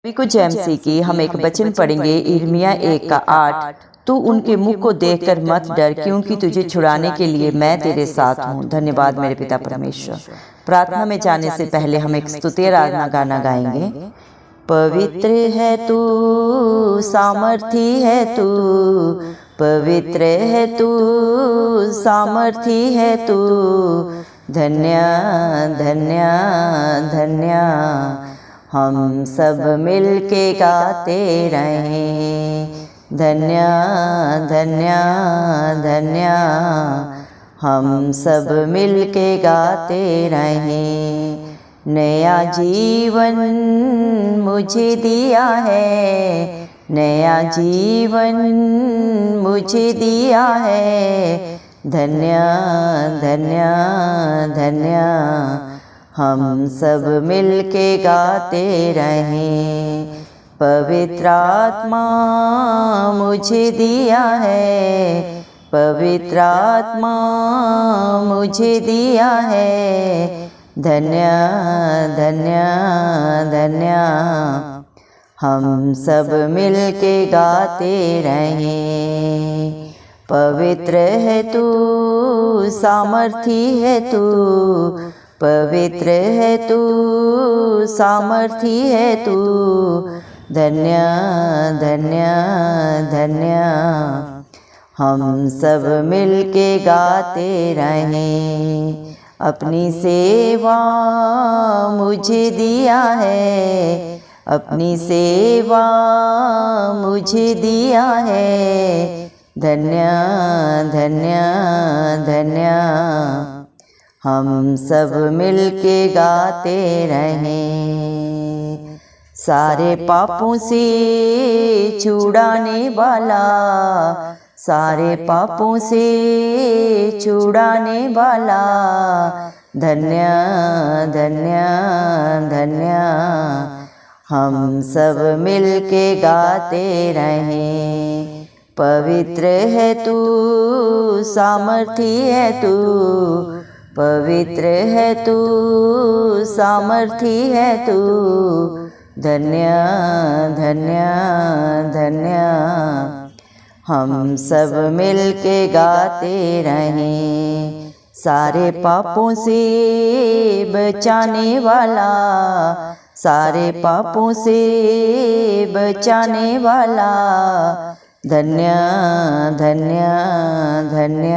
सभी को जैमसी की हम एक वचन पढ़ेंगे इर्मिया 1:8। तू उनके मुख को देखकर मत डर, क्योंकि तुझे छुड़ाने के लिए मैं तेरे साथ हूँ। धन्यवाद मेरे पिता परमेश्वर। प्रार्थना में जाने से पहले हम एक स्तुति आराधना गाना गाएंगे। पवित्र है तू, सामर्थी है तू, पवित्र है तू, सामर्थी है तू, धन्य धन्य धन्य। हम सब मिल के गाते रहें, धन्य धन्य धन्य। हम सब मिल के गाते रहें। नया जीवन मुझे दिया है, नया जीवन मुझे दिया है, धन्य धन्य धन्य। हम सब मिल के गाते रहें। पवित्र आत्मा मुझे दिया है, पवित्र आत्मा मुझे दिया है, धन्य धन्य धन्य। हम सब मिल के गाते रहें। पवित्र है तू, सामर्थी है तू, पवित्र है तू, सामर्थी है तू, धन्य धन्य धन्य। हम सब मिल के गाते रहें। अपनी सेवा मुझे दिया है, अपनी सेवा मुझे दिया है, धन्य धन्य धन्य। हम सब मिल के गाते रहें। सारे पापों से छुड़ाने वाला, सारे पापों से छुड़ाने वाला, धन्य धन्य धन्य। हम सब मिल के गाते रहें। पवित्र है तू, सामर्थी है तू, पवित्र है तू, सामर्थी है तू, धन्य धन्य धन्य। हम सब मिल के गाते रहें। सारे पापों से बचाने वाला, सारे पापों से बचाने वाला, धन्य धन्य धन्य।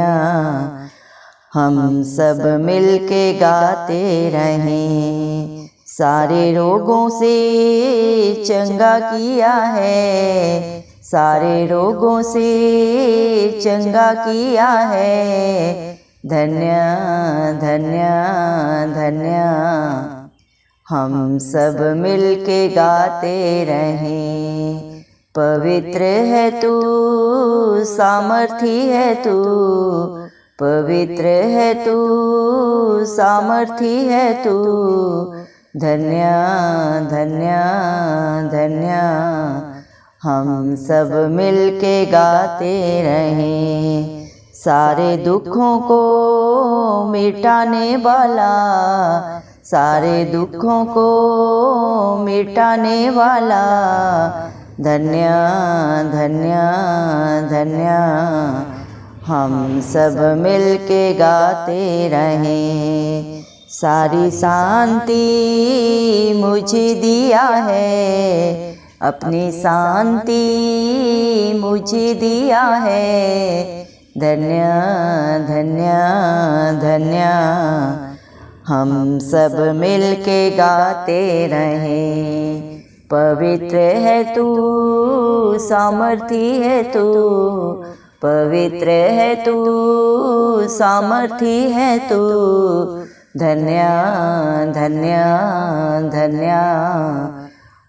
हम सब मिल के गाते रहें। सारे रोगों से चंगा किया है, सारे रोगों से चंगा किया है, धन्य धन्य धन्य। हम सब मिल के गाते रहें। पवित्र है तू, सामर्थी है तू, पवित्र है तू, सामर्थी है तू, धन्य धन्य धन्य। हम सब मिल के गाते रहें। सारे दुखों को मिटाने वाला, सारे दुखों को मिटाने वाला, धन्य धन्य धन्य। हम सब मिल के गाते रहें। सारी शांति मुझे दिया है, अपनी शांति मुझे दिया है, धन्य धन्य धन्य। हम सब मिल के गाते रहें। पवित्र है तू, सामर्थी है तू, पवित्र है तू, सामर्थी है तू, धन्य धन्य धन्य।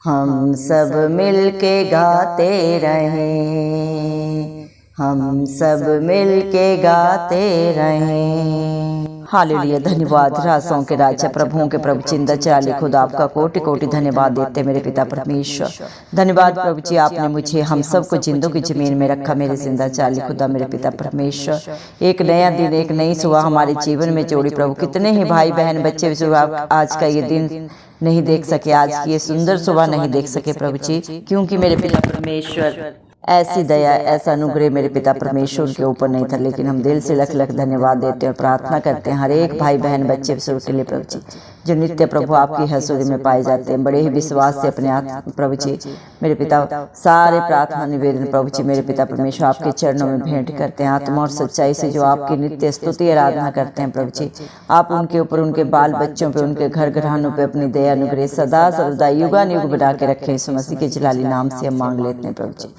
हम सब मिल के गाते रहें। हम सब मिल के गाते रहें। हालेलुया, धन्यवाद रासों के राजा प्रभुओं के प्रभु चिंता चाली खुदा आपका कोटि कोटि धन्यवाद देते मेरे पिता परमेश्वर। धन्यवाद प्रभु जी, आपने मुझे हम सबको जिंदों की जमीन में रखा मेरे जिंदा चाली खुदा मेरे पिता परमेश्वर। एक नया दिन, एक नई सुबह हमारे जीवन में जोड़ी प्रभु। कितने ही भाई बहन बच्चे सुबह आज का ये दिन नहीं देख सके, आज की ये सुंदर सुबह नहीं देख सके प्रभु जी, क्योंकि मेरे पिता परमेश्वर ऐसी दया ऐसा अनुग्रह मेरे पिता परमेश्वर के ऊपर नहीं था। लेकिन हम दिल से लख लख धन्यवाद देते हैं और प्रार्थना करते हैं हर एक भाई बहन बच्चे के लिए प्रभु जी, जो नित्य प्रभु आपकी हजूरी में पाए जाते हैं। बड़े ही विश्वास से अपने आप प्रभु जी मेरे पिता सारे प्रार्थना निवेदन प्रभु जी मेरे पिता परमेश्वर आपके चरणों में भेंट करते हैं। आत्मा और सच्चाई से जो आपकी नित्य स्तुति आराधना करते हैं प्रभु जी, आप उनके ऊपर, उनके बाल बच्चों पे, उनके घर घरानों पे अपनी दया अनुग्रह सदा सर्वदा युगान युग बना के रखें। यीशु मसीह के जलाली नाम से हम मांग लेते हैं प्रभु जी।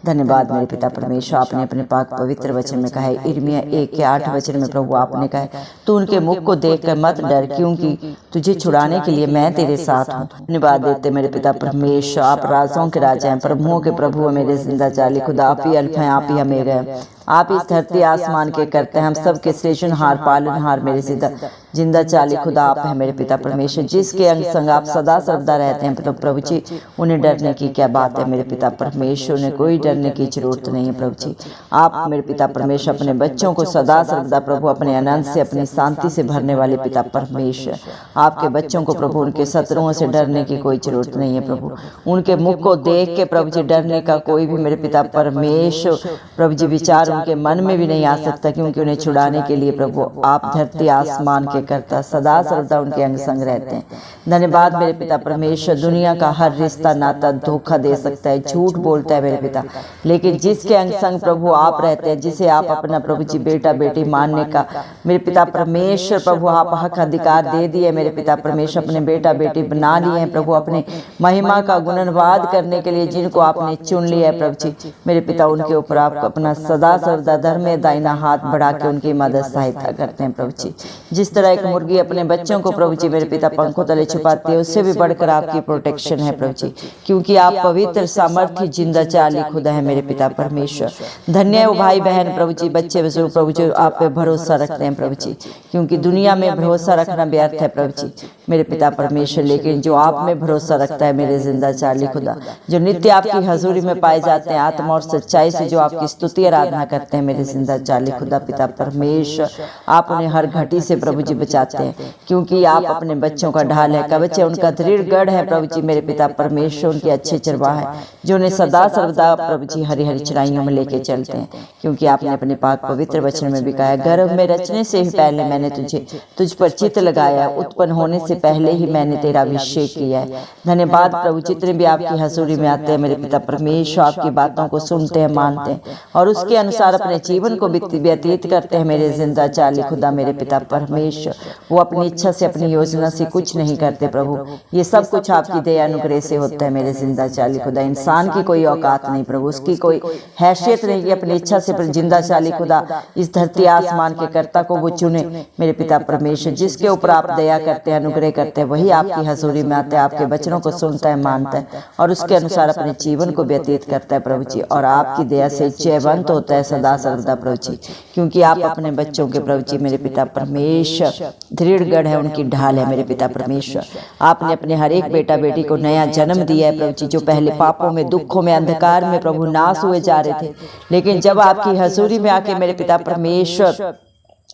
धन्यवाद मेरे पिता परमेश्वर। आपने अपने पाक पवित्र वचन में कहा है, यिर्मयाह 1:8 वचन में प्रभु आपने कहा है, तू उनके मुख को देखकर मत डर, क्योंकि तुझे छुड़ाने के लिए मैं तेरे साथ हूँ। धन्यवाद देते मेरे पिता परमेश्वर। आप राजों के राजा हैं, प्रभुओं के प्रभु हैं मेरे जिंदा चाली खुदा। आप ही अल्फा हैं, आप ही ओमेगा हैं। आप इस धरती आसमान के करते हैं, हम सब के सृजनहार पालनहार मेरे जिंदा चाली खुदा आप है मेरे पिता परमेश्वर। जिसके अंग संग आप सदा सर्वदा रहते हैं प्रभु जी, उन्हें डरने की क्या बात है मेरे पिता परमेश्वर। उन्हें कोई डरने की जरूरत नहीं है प्रभु जी। आप मेरे पिता परमेश्वर अपने बच्चों को सदा सर्वदा प्रभु अपने आनंद से, अपनी शांति से भरने वाले पिता परमेश्वर। आपके बच्चों को प्रभु उनके शत्रुओं से डरने की कोई जरूरत नहीं है प्रभु। उनके मुख को देख के प्रभु जी डरने का कोई भी मेरे पिता परमेश्वर प्रभु जी विचार उनके मन में भी नहीं आ सकता, क्योंकि उन्हें छुड़ाने के लिए प्रभु आप धरती आसमान के करता सदा सर्वदा उनके अंग संग रहते हैं। धन्यवाद मेरे पिता परमेश्वर। दुनिया का हर रिश्ता नाता धोखा दे सकता है, झूठ बोलता है मेरे पिता, लेकिन जिसके अंग संग प्रभु आप रहते हैं, जिसे आप अपना प्रभु जी बेटा बेटी मानने का मेरे पिता परमेश्वर प्रभु आप हक अधिकार दे दिए मेरे पिता परमेश्वर। अपने बेटा बेटी बना लिए हैं प्रभु, अपने महिमा का गुणनवाद करने के लिए जिनको आपने चुन लिया है प्रभु जी मेरे पिता, उनके ऊपर आप अपना सदा सर्वदा धर्म में दाहिना हाथ बढ़ा के उनकी मदद सहायता करते हैं प्रभु जी। जिस तरह एक मुर्गी अपने बच्चों को प्रभु जी मेरे पिता पंखों तले छुपाती है, उससे भी बढ़कर आपकी प्रोटेक्शन है प्रभु जी, क्योंकि आप पवित्र सामर्थ्य जिंदा चाली खुदा है मेरे पिता परमेश्वर। धन्य वो भाई बहन प्रभु जी, बच्चे बुजुर्ग प्रभु जी आप पे भरोसा रखते हैं प्रभु जी, क्योंकि दुनिया में भरोसा रखना व्यर्थ है प्रभु जी मेरे पिता परमेश्वर। लेकिन जो आप में भरोसा रखता है मेरे जिंदा चाली खुदा, जो नित्य आपकी हजूरी में पाए जाते हैं, आत्मा और सच्चाई से जो आपकी स्तुति आराधना करते हैं मेरे जिंदा चाली खुदा पिता परमेश्वर, आप उन्हें हर घटी से प्रभु जी बचाते हैं, क्योंकि आप अपने बच्चों का ढाल है, कवच है, उनका दृढ़ गढ़ है प्रभु जी मेरे पिता परमेश्वर। उनके अच्छे चरवाह है जो उन्हें सदा सर्वदा प्रभु जी हरी हरी चराइयों में लेके चलते हैं, क्योंकि आपने अपने पाक पवित्र वचन में भी कहा है, गर्भ में रचने से ही पहले मैंने तुझ पर चित्त लगाया, उत्पन्न होने से पहले ही मैंने तेरा अभिषेक किया है। धन्यवाद प्रभु। जितने भी आपकी हजूरी में आते हैं मेरे पिता परमेश्वर, आपकी बातों को सुनते हैं, मानते हैं और उसके अनुसार अपने जीवन को व्यतीत करते हैं मेरे जिंदा चाली खुदा मेरे पिता परमेश्वर। वो अपनी इच्छा से, अपनी योजना से कुछ नहीं करते प्रभु, ये सब कुछ आपकी दया अनुग्रह से होता है मेरे जिंदा चाली खुदा। इंसान की कोई औकात नहीं प्रभु, उसकी कोई हैसियत नहीं कि अपनी इच्छा से जिंदा चाली खुदा इस धरती आसमान के कर्ता को वो चुने मेरे पिता परमेश्वर। जिसके ऊपर आप दया करते हैं, अनुग्रह करते हैं, वही आपकी हजूरी में आता है, आपके वचनों को सुनता है, मानता है और उसके अनुसार अपने जीवन को व्यतीत करता है प्रभु जी, और आपकी दया से जयवंत होता है सदा सर्वदा प्रभु जी, क्योंकि आप अपने बच्चों के प्रभु जी मेरे पिता परमेश्वर दृढ़ गढ़ है, उनकी ढाल है मेरे पिता परमेश्वर। आपने अपने हर एक बेटा बेटी को नया जन्म दिया है प्रभु जी, जो पहले पापों में, दुखों में, अंधकार में प्रभु नाश हुए जा रहे थे, लेकिन जब आपकी हजूरी में आके मेरे पिता परमेश्वर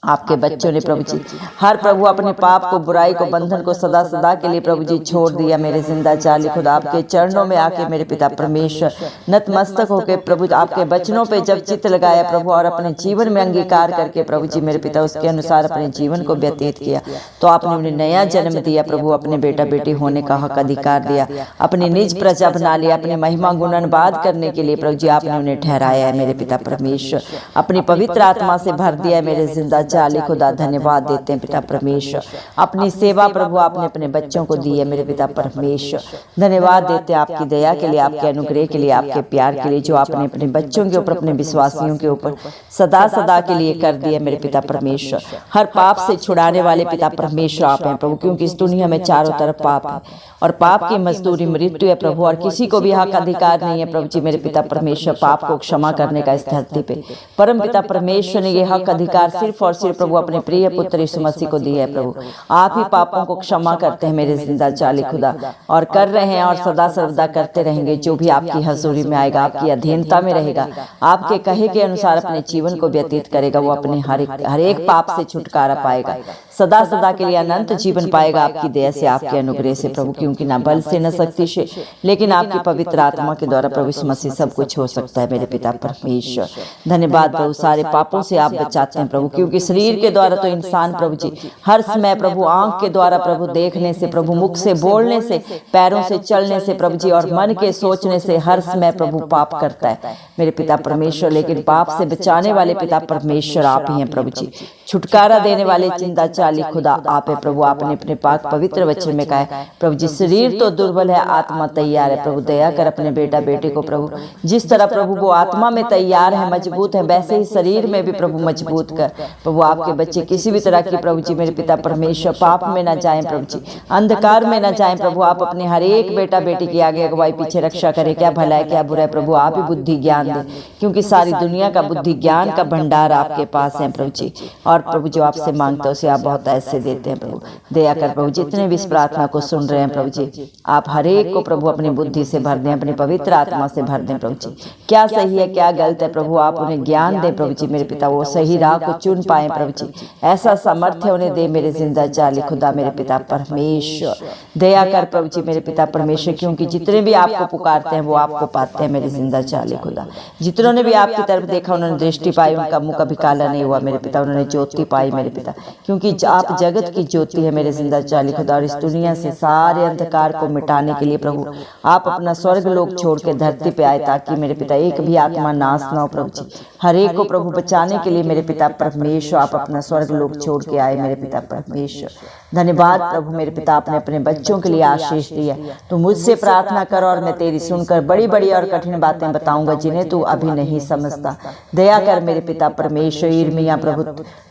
आपके बच्चों ने प्रभु जी हर प्रभु अपने पाप को, बुराई को, बंधन को सदा सदा के लिए प्रभु जी छोड़ दिया मेरे जिंदा चाली खुदा। आपके चरणों में आके मेरे पिता परमेश्वर नतमस्तक होकर प्रभु आपके बचनों पे जब चित्त लगाया प्रभु, और अपने जीवन में अंगीकार करके प्रभु जी मेरे पिता उसके अनुसार अपने जीवन को व्यतीत किया, तो आपने उन्हें नया जन्म दिया प्रभु, अपने बेटा बेटी होने का हक अधिकार दिया, अपनी निज प्रजा बना लिया, अपनी महिमा गुणनवाद करने के लिए प्रभु जी आपने उन्हें ठहराया है मेरे पिता परमेश्वर। अपनी पवित्र आत्मा से भर दिया है मेरे जिंदा चाली खुदा। धन्यवाद देते हैं पिता परमेश्वर। अपनी सेवा प्रभु आपने अपने बच्चों को दी है मेरे पिता परमेश्वर। धन्यवाद देते हैं आपकी दया के लिए, आपके अनुग्रह के लिए, आपके प्यार के लिए, जो आपने अपने बच्चों के ऊपर, अपने विश्वासियों के ऊपर सदा सदा के लिए कर दिया मेरे पिता परमेश्वर। हर पाप से छुड़ाने वाले पिता परमेश्वर आप हैं प्रभु, क्योंकि इस दुनिया में चारों तरफ पाप है और पाप की मजदूरी मृत्यु है प्रभु, और किसी को भी हक अधिकार नहीं है प्रभु जी मेरे पिता परमेश्वर पाप को क्षमा करने का इस धरती पे। परम पिता परमेश्वर ने ये हक अधिकार सिर्फ और सिर्फ प्रभु अपने प्रिय पुत्र यीशु मसीह को दिया है प्रभु। आप ही पापों को क्षमा करते हैं मेरे जिंदा चाली खुदा, और कर रहे हैं और सदा सर्वदा करते रहेंगे। जो भी आपकी हजूरी में आएगा, आपकी अधीनता में रहेगा, आपके कहे के अनुसार अपने जीवन को व्यतीत करेगा, वो अपने हर एक पाप से छुटकारा पाएगा, सदा सदा के लिए अनंत जीवन पाएगा आपकी दया से, आपके अनुग्रह से प्रभु। क्योंकि ना बल से न शक्ति से, लेकिन आपकी पवित्र आत्मा के द्वारा प्रभु यीशु मसीह सब कुछ हो सकता है मेरे पिता परमेश्वर। धन्यवाद प्रभु, सारे पापों से आप बचाते हैं प्रभु। क्योंकि शरीर के द्वारा तो इंसान प्रभु जी हर समय प्रभु आंख के द्वारा प्रभु देखने से प्रभु, मुख से बोलने से, पैरों से चलने से प्रभु जी, और मन के सोचने से हर समय प्रभु पाप करता है मेरे पिता परमेश्वर। लेकिन पाप से बचाने वाले पिता परमेश्वर आप ही हैं प्रभु जी। छुटकारा देने वाले चिंता चाली खुदा आप है प्रभु। आपने अपने पाक पवित्र वचन में कहा है प्रभु जी, शरीर तो दुर्बल है, आत्मा तैयार है प्रभु। दया कर अपने बेटा बेटे को प्रभु, जिस तरह प्रभु वो आत्मा में तैयार है, मजबूत है, वैसे ही शरीर में भी प्रभु मजबूत कर प्रभु। आपके बच्चे किसी भी तरह की प्रभु जी मेरे पिता परमेश्वर पाप में न जाएं प्रभु जी, अंधकार में न जाएं प्रभु। आप अपने हर एक बेटा बेटी की आगे अगुवाई पीछे रक्षा करें, क्या भला है क्या बुरा है प्रभु। आप ही बुद्धि ज्ञान दें, क्योंकि सारी दुनिया का बुद्धि ज्ञान का भंडार आपके पास है प्रभु जी। और प्रभु जो आपसे मांगते हैं उसे आप बहुत ऐसे देते हैं प्रभु। दया कर प्रभु, जितने भी इस प्रार्थना को सुन रहे हैं प्रभु जी, आप हर एक को प्रभु अपनी बुद्धि से भर दें, अपनी पवित्र आत्मा से भर दें प्रभु जी। क्या सही है क्या गलत है प्रभु, आप उन्हें ज्ञान दें प्रभु जी मेरे पिता, वो सही राह को चुन पाए प्रभु जी। ऐसा सामर्थ्य उन्हें दे मेरे जिंदा चाली खुदा मेरे पिता परमेश्वर। दया कर प्रभु जी मेरे पिता परमेश्वर, क्योंकि जितने भी आपको पुकारते हैं वो आपको पाते हैं मेरे जिंदा चाली खुदा। जितनों ने भी आपकी तरफ देखा उन्होंने दृष्टि पाई, उनका मुंह कभी काला नहीं हुआ मेरे पिता, उन्होंने ज्योति पाई मेरे पिता। क्योंकि आप जगत की ज्योति है मेरे जिंदा चाली खुदा, और इस दुनिया से सारे अंधकार को मिटाने के लिए प्रभु आप अपना स्वर्ग लोक छोड़ के धरती पे आए, ताकि मेरे पिता एक भी आत्मा नाश ना हो प्रभु जी। हर एक को प्रभु बचाने के लिए मेरे पिता परमेश्वर आप अपना स्वर्ग लोक छोड़ के आए मेरे पिता परमेश्वर। धन्यवाद प्रभु मेरे पिता, आपने अपने बच्चों के लिए आशीष दिया। तू मुझसे प्रार्थना कर और मैं तेरी सुनकर बड़ी बड़ी और कठिन बातें बताऊंगा जिन्हें तू अभी नहीं समझता। दया कर मेरे पिता परमेश्वर। यिर्मयाह प्रभु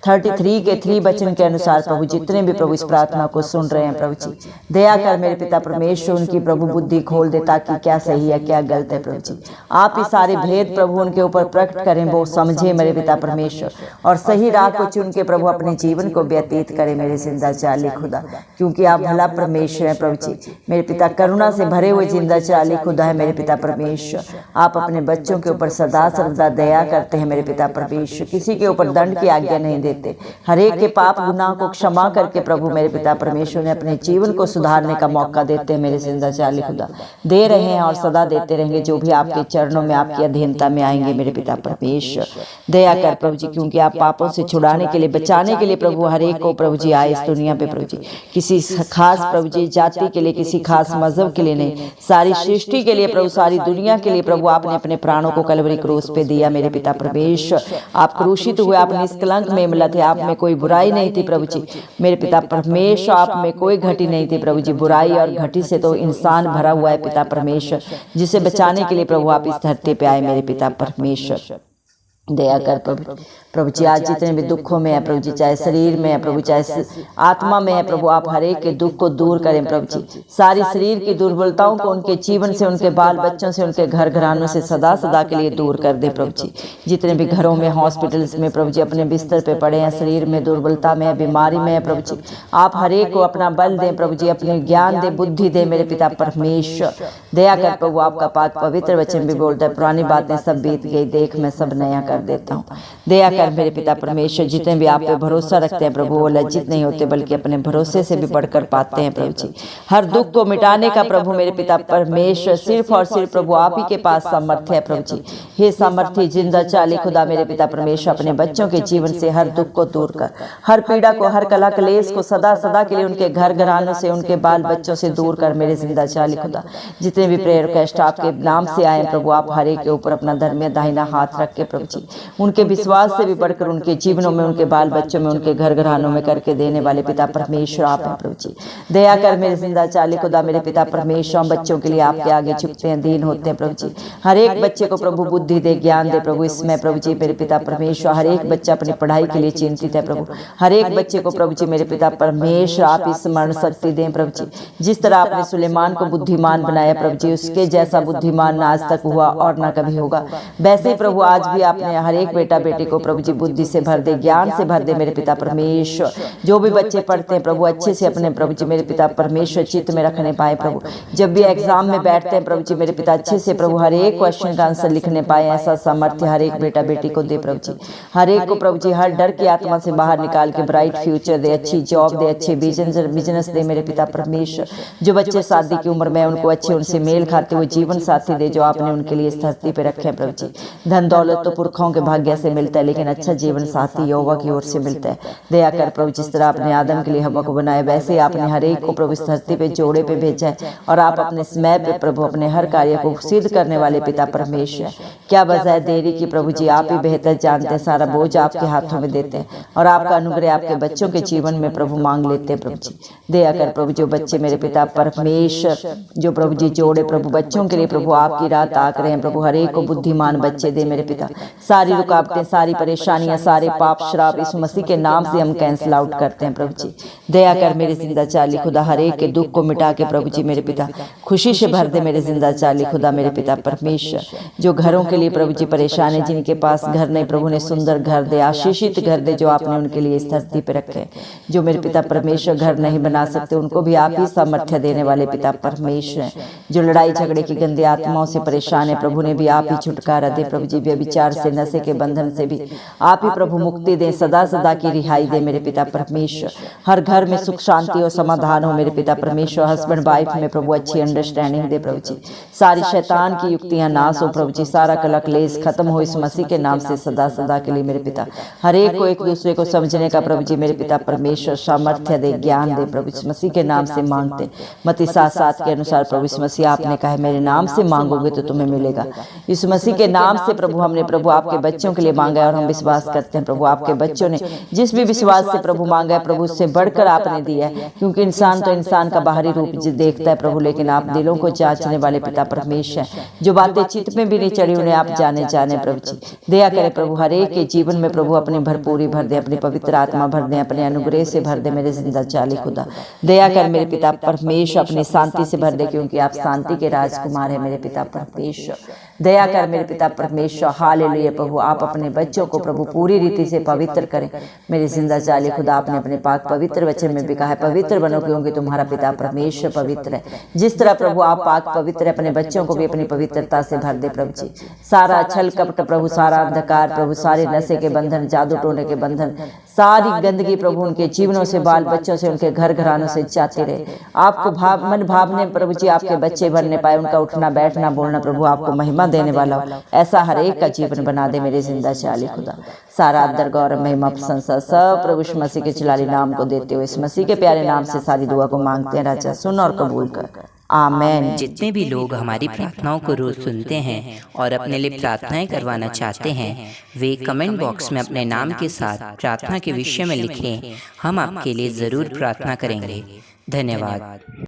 33 के 3 वचन के अनुसार प्रभु जितने भी प्रभु इस प्रार्थना को सुन रहे हैं प्रभु जी, दया कर मेरे पिता परमेश्वर, उनकी प्रभु बुद्धि खोल दे, ताकि क्या सही है क्या गलत है प्रभु जी। आप ही सारे भेद प्रभु उनके ऊपर प्रकट करें, वो समझे मेरे पिता परमेश्वर, और सही राह को चुन के प्रभु अपने जीवन को व्यतीत करें मेरे जिंदा चाली खुदा। क्योंकि आप भला परमेश्वर है प्रभु जी मेरे पिता, करुणा से भरे हुए जिंदा चाली खुदा है मेरे पिता परमेश्वर। आप अपने बच्चों के ऊपर सदा सर्वदा दया करते हैं मेरे पिता परमेश्वर, किसी के ऊपर दंड की आज्ञा नहीं देते। हर एक के पाप गुनाह को क्षमा करके प्रभु मेरे पिता परमेश्वर ने अपने जीवन को सुधारने का मौका देते हैं मेरे जिंदा चाली खुदा। दे रहे हैं और सदा देते रहेंगे जो भी आपके चरणों में आपकी अधीनता में आएंगे मेरे पिता परमेश्वर। दया कर प्रभु जी, क्योंकि आप पापों से छुड़ाने के लिए, बचाने के लिए प्रभु हर एक को प्रभु जी आए इस दुनिया पे प्रभु जी। किसी खास प्रभु जी जाति के लिए, किसी खास मजहब के लिए नहीं, सारी सृष्टि के लिए प्रभु, सारी दुनिया के लिए प्रभु आपने अपने प्राणों को कलवरी क्रूस पे दिया मेरे पिता परमेश्वर। आप क्रूसित हुए, आप निष्कलंक मेमला थे, आप में कोई बुराई नहीं थी प्रभु जी मेरे पिता परमेश्वर। आप में कोई घटी नहीं थी प्रभु जी। बुराई और घटी से तो इंसान भरा हुआ है पिता परमेश्वर, जिसे बचाने के लिए प्रभु आप इस धरती पे आए मेरे पिता परमेश्वर। दया कर प्रभु जी, आज जितने भी दुखों में है प्रभु जी, चाहे शरीर में है प्रभु, चाहे आत्मा में है प्रभु, आप हर एक के दुख को दूर करें प्रभु जी। सारी शरीर की दुर्बलताओं को उनके जीवन से, उनके बाल बच्चों से, उनके घर घरानों से सदा सदा के लिए दूर कर दे प्रभु जी। जितने भी घरों में, हॉस्पिटल्स में प्रभु जी अपने बिस्तर पे पड़े हैं, शरीर में दुर्बलता में है, बीमारी में है प्रभु जी, आप हर एक को अपना बल दें प्रभु जी, अपने ज्ञान दे, बुद्धि दे मेरे पिता परमेश्वर। दया कर प्रभु, आपका पाक पवित्र वचन भी बोलता है, पुरानी बातें सब बीत गई, देख मैं सब नया कर देता हूँ। दया कर मेरे पिता परमेश्वर, जितने भी आप पे भरोसा रखते हैं प्रभु, वो लज्जित नहीं होते बल्कि अपने भरोसे से भी बढ़कर पाते हैं प्रभु जी। हर दुख को मिटाने का प्रभु मेरे पिता परमेश्वर सिर्फ और सिर्फ प्रभु आप ही के पास सामर्थ्य है प्रभु जी। हे सामर्थ्य जिंदा चाली खुदा मेरे पिता परमेश्वर, अपने बच्चों के जीवन से हर दुख को दूर कर, हर पीड़ा को, हर कला कलेश को सदा सदा के लिए उनके घर घरानों से, उनके बाल बच्चों से दूर कर मेरे जिंदा चाली खुदा। जितने भी प्रेयर रिक्वेस्ट आपके नाम से आए प्रभु, आप हर एक के ऊपर अपना धर्म दाहिना हाथ रख के प्रभु जी, उनके विश्वास से भी बढ़कर उनके जीवनों में, उनके बाल बच्चों में, उनके घर घरानों में करके देने वाले पिता परमेश्वर आप हैं प्रभु जी। दया कर मेरे जिंदा चाली खुदा मेरे पिता परमेश्वर, हम बच्चों के लिए आपके आगे झुकते हैं, दीन होते हैं प्रभु जी। हर एक बच्चे को प्रभु बुद्धि दे, ज्ञान दे प्रभु। इसमें प्रभु जी मेरे पिता परमेश्वर, हर एक बच्चा अपनी पढ़ाई के लिए चिंतित है प्रभु। हर एक बच्चे को प्रभु जी मेरे पिता परमेश्वर आप स्मरण शक्ति दें प्रभु जी। जिस तरह आपने सुलेमान को बुद्धिमान बनाया प्रभु जी, उसके जैसा बुद्धिमान ना आज तक हुआ और ना कभी होगा, वैसे ही प्रभु आज भी आपने अपने हर एक बेटा बेटी को प्रभु जी बुद्धि से भर दे, ज्ञान से भर दे मेरे पिता परमेश्वर। जो भी बच्चे पढ़ते हैं प्रभु अच्छे से अपने प्रभु जी मेरे पिता परमेश्वर चित्त में रखने पाए प्रभु। जब भी एग्जाम में बैठते हैं प्रभु जी मेरे पिता अच्छे से प्रभु हर एक क्वेश्चन का आंसर लिखने पाए, ऐसा सामर्थ्य हर एक बेटा बेटी को दे प्रभु जी। हर एक को प्रभु जी हर डर की आत्मा से बाहर निकाल के ब्राइट फ्यूचर दे, अच्छी जॉब दे, अच्छे बिजनेस दे मेरे पिता परमेश्वर। जो बच्चे शादी की उम्र में उनको अच्छे उनसे मेल खाते हुए जीवन साथी दे जो आपने उनके लिए इस धरती पे रखे हैं प्रभु जी। धन दौलत तो पुरखों के भाग्य से मिलता है, लेकिन अच्छा जीवन साथी यहोवा की ओर से मिलता है। दया कर प्रभु जिस तरह आपने आदम के लिए हवा को बनाया, वैसे आपने हर एक को प्रभु इस धरती पे जोड़े पे भेजा है, और आप अपने समय पे प्रभु अपने हर कार्य को सिद्ध करने वाले पिता परमेश्वर। क्या वजह देरी की प्रभु जी, आप ही बेहतर जानते हैं। सारा बोझ आपके हाथों में देते हैं और आपका अनुग्रह आपके बच्चों के जीवन में प्रभु मांग लेते हैं प्रभु जी। दया कर प्रभु जो बच्चे मेरे पिता परमेश्वर जो प्रभु जी जोड़े प्रभु बच्चों के लिए प्रभु आपकी राह ताक रहे हैं प्रभु। हर एक को बुद्धिमान बच्चे दे मेरे पिता। सारी रुकावटें, सारी परेशानियां, सारे पाप श्राप यीशु मसीह के नाम से हम कैंसिल आउट करते हैं प्रभु जी। दया कर मेरे जिंदा चाली खुदा, हर एक के दुख को मिटा के प्रभु जी मेरे पिता खुशी से भर दे मेरे जिंदा चाली खुदा मेरे पिता परमेश्वर। जो घरों के लिए प्रभु जी परेशान है, जिनके पास घर नहीं प्रभु ने सुंदर घर दे, आशीषित घर दे जो आपने उनके लिए इस धरती पे रखे। जो मेरे पिता परमेश्वर घर नहीं बना सकते, उनको भी आप ही सामर्थ्य देने वाले पिता परमेश्वर। जो लड़ाई झगड़े की गंदी आत्माओं से परेशान है, प्रभु ने भी आप ही छुटकारा दे प्रभु जी। व्यभिचार से, नशे के बंधन से भी आप ही प्रभु मुक्ति दे, सदा सदा की रिहाई दे मेरे पिता परमेश्वर। हर घर में सुख शांति और समाधान हो मेरे पिता परमेश्वर। हस्बैंड वाइफ में प्रभु अच्छी अंडरस्टैंडिंग दे प्रभु जी। सारी शैतान की युक्तियां नाश हो प्रभु जी। सारा कलह क्लेश खत्म हो इस मसीह के नाम से सदा सदा के लिए मेरे पिता। हर एक को एक दूसरे को समझने का प्रभु जी मेरे पिता परमेश्वर सामर्थ्य दे, ज्ञान दे प्रभु। इस मसीह के नाम से मांगते मत्ती 7:7 के अनुसार प्रभु इस मसीह आपने कहा मेरे नाम से मांगोगे तो तुम्हें मिलेगा। इस मसीह के नाम से प्रभु हमने प्रभु आपके बच्चों के लिए मांगा है और हम विश्वास करते हैं प्रभु आपके बच्चों ने जिस भी विश्वास से प्रभु मांगा है प्रभु उससे बढ़कर आपने दिया है। क्योंकि इंसान तो इंसान का बाहरी रूप देखता है प्रभु, लेकिन आप दिलों को जांचने वाले पिता परमेश्वर। जो बातें चित्त में भी नहीं चढ़ी उन्हें आप जाने प्रभु जी। दया करे प्रभु हर एक के जीवन में प्रभु अपनी भरपूरी भर दे, अपनी पवित्र आत्मा भर दे, अपने अनुग्रह से भर दे मेरे जिंदा चाली खुदा। दया कर मेरे पिता परमेश्वर अपनी शांति से भर दे, क्योंकि आप शांति के राजकुमार है मेरे पिता परमेश्वर। दया कर मेरे पिता परमेश्वर। हालेलुया प्रभु आप अपने बच्चों को प्रभु पूरी रीति से पवित्र करें मेरे जिंदा चाली खुदा। आपने अपने पाक पवित्र वचन में भी कहा है पवित्र बनो क्योंकि तुम्हारा पिता परमेश्वर पवित्र है। जिस तरह प्रभु आप पाक पवित्र है, अपने बच्चों को भी अपनी पवित्रता से भर दे प्रभु जी। सारा छल कपट प्रभु, सारा अंधकार प्रभु, सारे नशे के बंधन, जादू टोने के बंधन, सारी गंदगी प्रभु उनके जीवनों से, बाल बच्चों से, उनके घर घरानों से जाते रहे। आपको मन भावने प्रभु जी आपके बच्चे भरने पाए, उनका उठना बैठना बोलना प्रभु आपको महिमा देने वाला हो, ऐसा हर एक का जीवन बना दे मेरे जिंदा चाली खुदा। सारा अदर गौरव महिमा प्रशंसा सब प्रभु इस मसीह के जलाली नाम को देते हुए इस मसीह के प्यारे नाम से सारी दुआ को मांगते हैं राजा, सुन और कबूल कर, आमीन। जितने भी लोग हमारी प्रार्थनाओं को रोज सुनते हैं और अपने लिए प्रार्थनाएं करवाना चाहते हैं, वे कमेंट बॉक्स में अपने नाम के साथ प्रार्थना के विषय में लिखें। हम आपके लिए जरूर प्रार्थना करेंगे। धन्यवाद।